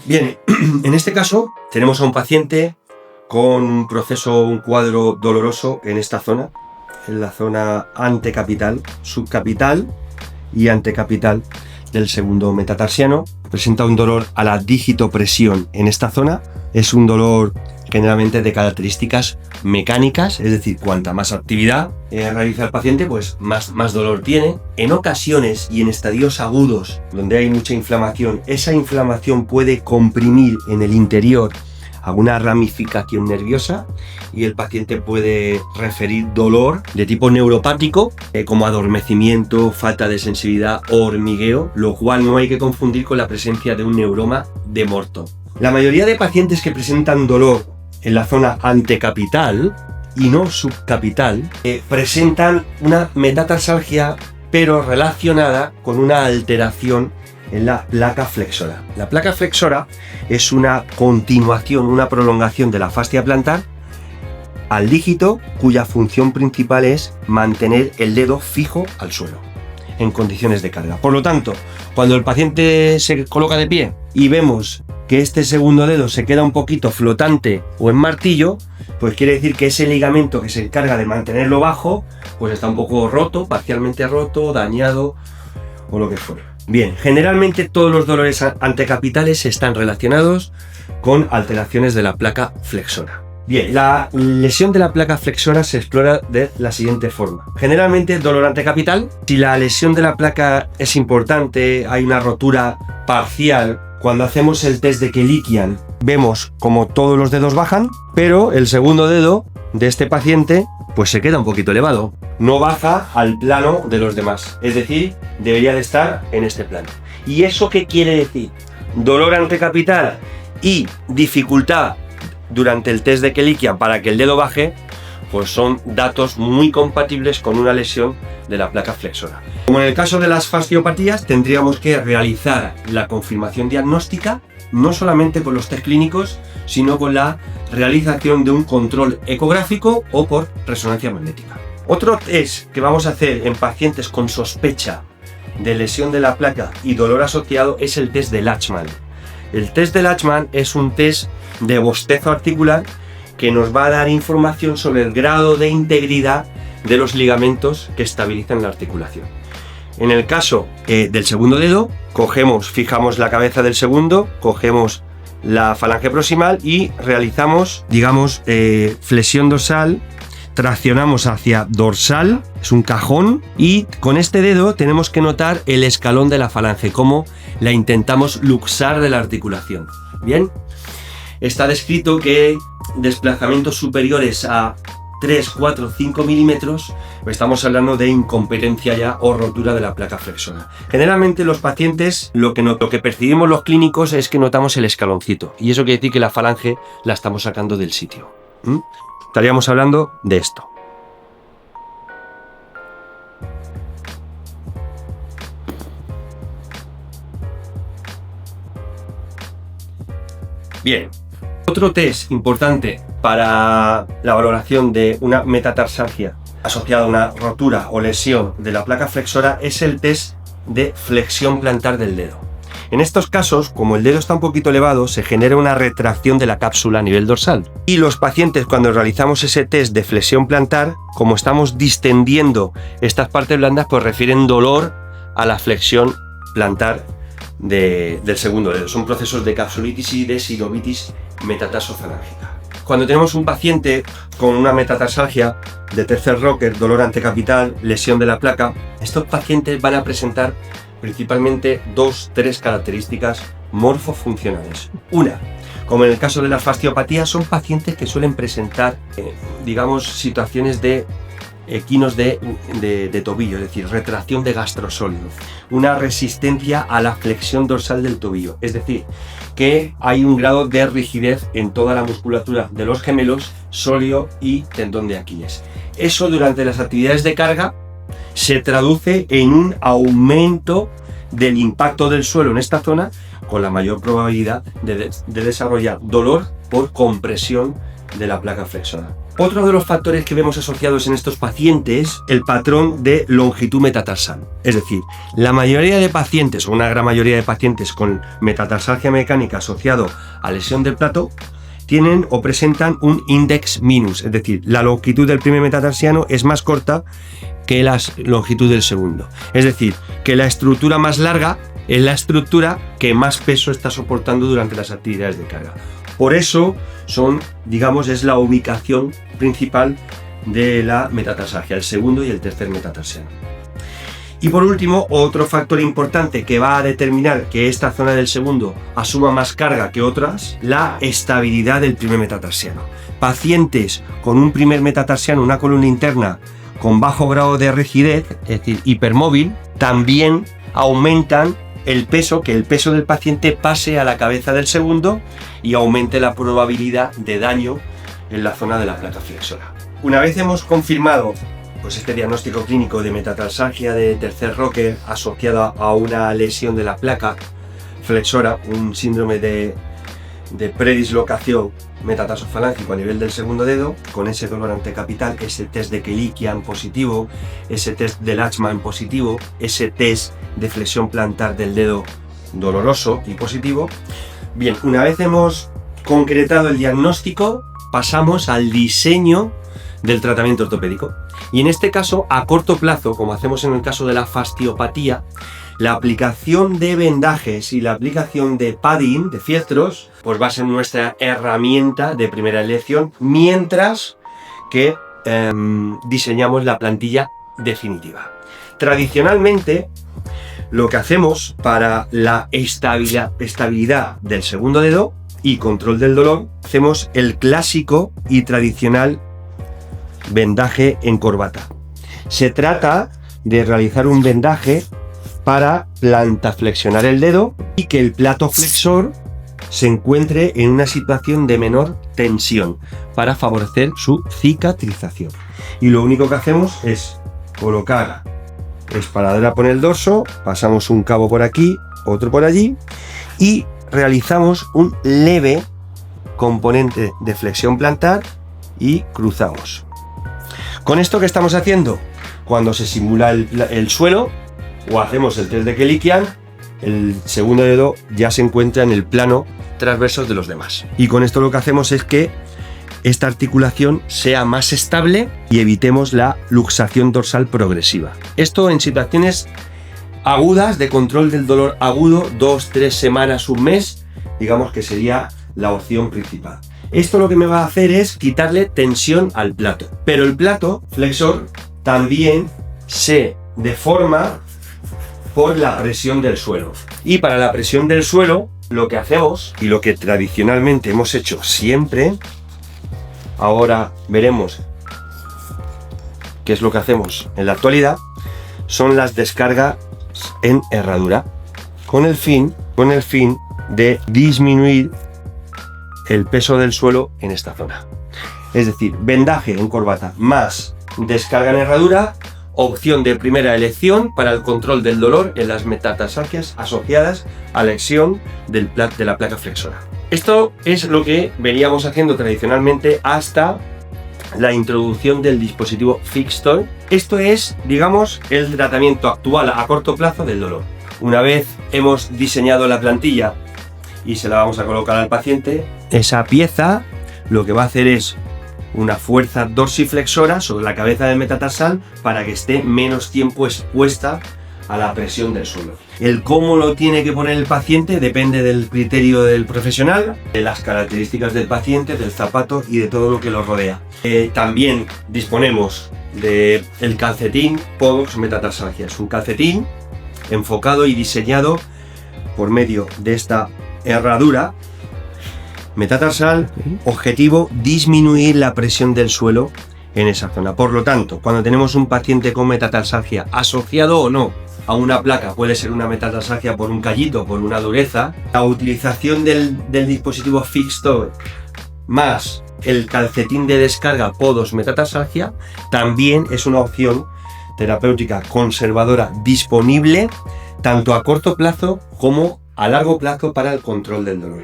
Bien, en este caso tenemos a un paciente con un cuadro doloroso en esta zona, en la zona antecapital, subcapital y antecapital del segundo metatarsiano. Presenta un dolor a la digitopresión en esta zona. Es un dolor generalmente de características mecánicas, es decir, cuanta más actividad realiza el paciente, pues más dolor tiene. En ocasiones y en estadios agudos, donde hay mucha inflamación, esa inflamación puede comprimir en el interior alguna ramificación nerviosa y el paciente puede referir dolor de tipo neuropático, como adormecimiento, falta de sensibilidad o hormigueo, lo cual no hay que confundir con la presencia de un neuroma de Morto. La mayoría de pacientes que presentan dolor en la zona antecapital y no subcapital presentan una metatarsalgia, pero relacionada con una alteración en la placa flexora. La placa flexora es una continuación, una prolongación de la fascia plantar al dígito, cuya función principal es mantener el dedo fijo al suelo en condiciones de carga. Por lo tanto, cuando el paciente se coloca de pie y vemos que este segundo dedo se queda un poquito flotante o en martillo, pues quiere decir que ese ligamento que se encarga de mantenerlo bajo, pues está un poco roto, parcialmente roto, dañado o lo que fuera. Bien, generalmente todos los dolores antecapitales están relacionados con alteraciones de la placa flexora. Bien, la lesión de la placa flexora se explora de la siguiente forma. Generalmente dolor antecapital. Si la lesión de la placa es importante, hay una rotura parcial, cuando hacemos el test de Kelikian vemos como todos los dedos bajan, pero el segundo dedo de este paciente pues se queda un poquito elevado, no baja al plano de los demás, es decir, debería de estar en este plano. ¿Y eso qué quiere decir? Dolor antecapital y dificultad durante el test de Kelikian para que el dedo baje, pues son datos muy compatibles con una lesión de la placa flexora. Como en el caso de las fasciopatías, tendríamos que realizar la confirmación diagnóstica, no solamente con los test clínicos, sino con la realización de un control ecográfico o por resonancia magnética. Otro test que vamos a hacer en pacientes con sospecha de lesión de la placa y dolor asociado es el test de Lachman. El test de Lachman es un test de bostezo articular que nos va a dar información sobre el grado de integridad de los ligamentos que estabilizan la articulación. En el caso del segundo dedo, fijamos la cabeza del segundo, cogemos la falange proximal y realizamos, digamos, flexión dorsal, traccionamos hacia dorsal, es un cajón, y con este dedo tenemos que notar el escalón de la falange, cómo la intentamos luxar de la articulación. Bien, está descrito que desplazamientos superiores a 3, 4, 5 milímetros, estamos hablando de incompetencia ya o rotura de la placa flexora. Generalmente los pacientes, lo que percibimos los clínicos es que notamos el escaloncito, y eso quiere decir que la falange la estamos sacando del sitio. Estaríamos hablando de esto. Bien. Otro test importante para la valoración de una metatarsalgia asociada a una rotura o lesión de la placa flexora es el test de flexión plantar del dedo. En estos casos, como el dedo está un poquito elevado, se genera una retracción de la cápsula a nivel dorsal. Y los pacientes, cuando realizamos ese test de flexión plantar, como estamos distendiendo estas partes blandas, pues refieren dolor a la flexión plantar del segundo dedo. Son procesos de capsulitis y de sinovitis metatarsofalángica. Cuando tenemos un paciente con una metatarsalgia de tercer Rocker, dolor antecapital, lesión de la placa, estos pacientes van a presentar principalmente 2-3 características morfofuncionales. Una, como en el caso de las fasciopatías, son pacientes que suelen presentar, digamos, situaciones de equinos de tobillo, es decir, retracción de gastrosólido, una resistencia a la flexión dorsal del tobillo, es decir, que hay un grado de rigidez en toda la musculatura de los gemelos, sóleo y tendón de Aquiles. Eso durante las actividades de carga se traduce en un aumento del impacto del suelo en esta zona, con la mayor probabilidad de desarrollar dolor por compresión de la placa flexora. Otro de los factores que vemos asociados en estos pacientes, el patrón de longitud metatarsal. Es decir, la mayoría de pacientes, o una gran mayoría de pacientes con metatarsalgia mecánica asociado a lesión del plato, tienen o presentan un index minus, es decir, la longitud del primer metatarsiano es más corta que la longitud del segundo. Es decir, que la estructura más larga es la estructura que más peso está soportando durante las actividades de carga. Por eso es la ubicación principal de la metatarsalgia, el segundo y el tercer metatarsiano. Y por último, otro factor importante que va a determinar que esta zona del segundo asuma más carga que otras, la estabilidad del primer metatarsiano. Pacientes con un primer metatarsiano, una columna interna con bajo grado de rigidez, es decir, hipermóvil, también aumentan que el peso del paciente pase a la cabeza del segundo y aumente la probabilidad de daño en la zona de la placa flexora. Una vez hemos confirmado este diagnóstico clínico de metatarsalgia de tercer Rocker asociada a una lesión de la placa flexora, un síndrome de predislocación metatarsofalángicos a nivel del segundo dedo, con ese dolor antecapital, ese test de Kelikian positivo, ese test de Lachman positivo, ese test de flexión plantar del dedo doloroso y positivo. Bien, una vez hemos concretado el diagnóstico, pasamos al diseño del tratamiento ortopédico. Y en este caso, a corto plazo, como hacemos en el caso de la fasciopatía, la aplicación de vendajes y la aplicación de padding, de fieltros, pues va a ser nuestra herramienta de primera elección, mientras que diseñamos la plantilla definitiva. Tradicionalmente, lo que hacemos para la estabilidad del segundo dedo y control del dolor, hacemos el clásico y tradicional vendaje en corbata. Se trata de realizar un vendaje para plantaflexionar el dedo y que el plato flexor se encuentre en una situación de menor tensión para favorecer su cicatrización. Y lo único que hacemos es colocar espaladora por el dorso, pasamos un cabo por aquí, otro por allí y realizamos un leve componente de flexión plantar y cruzamos. Con esto, ¿qué estamos haciendo? Cuando se simula el suelo o hacemos el test de Kelikian, el segundo dedo ya se encuentra en el plano transverso de los demás. Y con esto lo que hacemos es que esta articulación sea más estable y evitemos la luxación dorsal progresiva. Esto en situaciones agudas, de control del dolor agudo, 2-3 semanas, un mes, digamos que sería la opción principal. Esto lo que me va a hacer es quitarle tensión al plato. Pero el plato flexor también se deforma por la presión del suelo. Y para la presión del suelo, lo que hacemos y lo que tradicionalmente hemos hecho siempre, ahora veremos qué es lo que hacemos en la actualidad, son las descargas en herradura, con el fin de disminuir el peso del suelo en esta zona. Es decir, vendaje en corbata más descarga en herradura, opción de primera elección para el control del dolor en las metatarsalgias asociadas a lesión de la placa flexora. Esto es lo que veníamos haciendo tradicionalmente hasta la introducción del dispositivo Fixtoy. Esto es, digamos, el tratamiento actual a corto plazo del dolor. Una vez hemos diseñado la plantilla y se la vamos a colocar al paciente, esa pieza lo que va a hacer es una fuerza dorsiflexora sobre la cabeza del metatarsal para que esté menos tiempo expuesta a la presión del suelo. El cómo lo tiene que poner el paciente depende del criterio del profesional, de las características del paciente, del zapato y de todo lo que lo rodea. También disponemos del calcetín Podox Metatarsalgia. Es un calcetín enfocado y diseñado por medio de esta herradura metatarsal, objetivo disminuir la presión del suelo en esa zona. Por lo tanto, cuando tenemos un paciente con metatarsalgia asociado o no a una placa, puede ser una metatarsalgia por un callito, por una dureza, la utilización del dispositivo Fixtoy más el calcetín de descarga Podox Metatarsalgia también es una opción terapéutica conservadora disponible tanto a corto plazo como a largo plazo para el control del dolor.